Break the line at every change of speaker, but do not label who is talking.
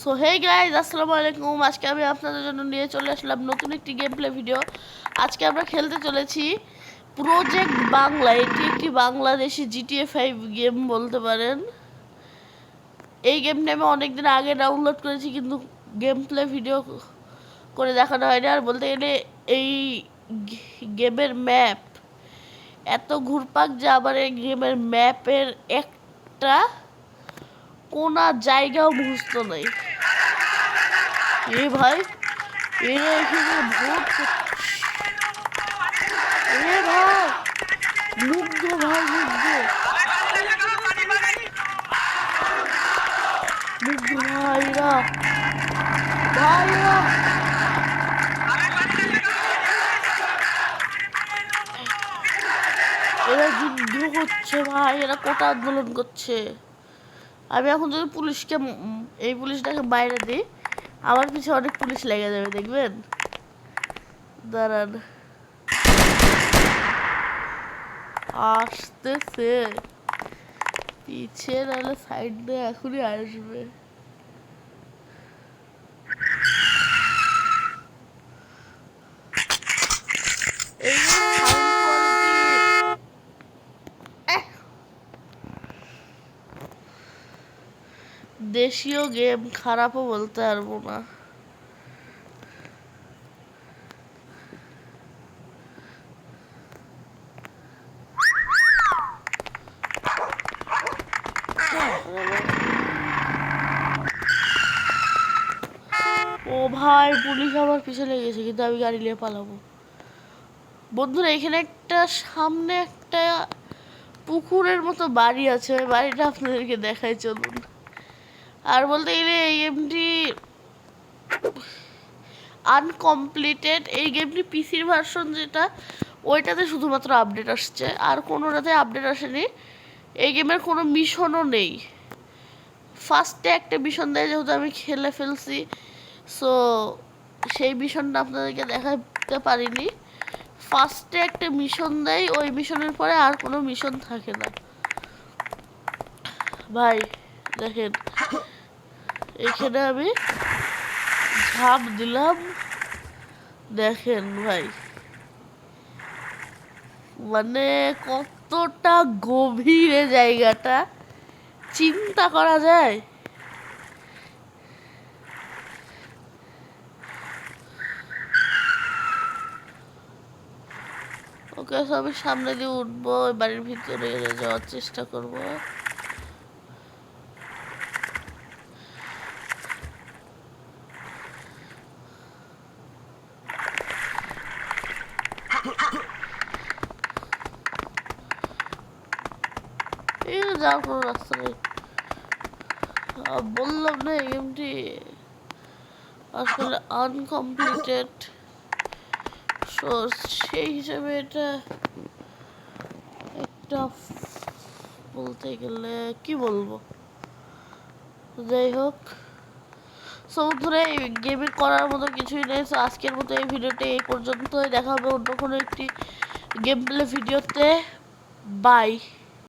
So hey guys, আসসালামু আলাইকুম। আজকে আমি আপনাদের জন্য নিয়ে চলে আসলাম নতুন একটি গেম প্লে ভিডিও। আজকে আমরা খেলতে চলেছি প্রজেক্ট বাংলা। এটি একটি বাংলাদেশি GTA 5 গেম বলতে পারেন। এই গেমটা আমি অনেকদিন আগে ডাউনলোড করেছি, কিন্তু গেম প্লে ভিডিও করে দেখানো হয়নি। আর বলতে গেলে এই গেমের ম্যাপ এত ঘুরপাক যে আবার এই গেমের ম্যাপের একটা কোনা জায়গাও মুখস্থ নেই। এ ভাই, এরা এখানে ভোট, এ ভাই মুগ্ধ, ভাই মুগ্ধ, মুগ্ধ ভাইরা, ভাইরা এরা যুদ্ধ করছে ভাই, এরা কোটা আন্দোলন করছে। আমি এখন যদি পুলিশকে এই পুলিশটাকে বাইরে দিই, আমার পিছনে অনেক পুলিশ লেগে যাবে, দেখবেন। দাঁড়ান, আসতেছে পিছিয়ে, নাহলে সাইড দিয়ে এখনই আসবে। দেশীয় গেম, খারাপও বলতে পারবো না। ও ভাই, পুলিশ আমার পিছনে লেগেছে, কিন্তু আমি গাড়ি নিয়ে পালাবো। বন্ধুরা, এখানে একটা সামনে একটা পুকুরের মতো বাড়ি আছে, ওই বাড়িটা আপনাদেরকে দেখাই, চলুন। আর বলতে গেলে এই গেমটি আনকমপ্লিটেড। এই গেমটি পিসির ভার্সন যেটা, ওইটাতে শুধুমাত্র আপডেট আসছে, আর কোনোটাতে আপডেট আসেনি। এই গেমের কোনো মিশনও নেই। ফার্স্টে একটা মিশন দেয়, যেহেতু আমি খেলে ফেলছি, সো সেই মিশনটা আপনাদেরকে দেখাতে পারিনি। ফার্স্টে একটা মিশন দেয়, ওই মিশনের পরে আর কোনো মিশন থাকে না। ভাই দেখেন, এখানে আমি ঝাঁপ দিলাম, দেখেন ভাই, মানে কতটা গভীরে জায়গাটা চিন্তা করা যায়। ওকে, আমি সামনে দিয়ে উঠবো, বাড়ির ভিতরে যাওয়ার চেষ্টা করবো। এই যাওয়ার কোনো রাস্তা নেই। বললাম না, এই গেমটি আসলে আনকমপ্লিটেড, সেই হিসাবে এটা একটা বলতে গেলে কি বলবো, যাই হোক। সো ধরে এই গেমে করার মতো কিছুই নেই। সো আজকের মতো এই ভিডিওটা এই পর্যন্তই। দেখা হবে অন্য কোনো একটি গেম প্লে ভিডিওতে। বাই।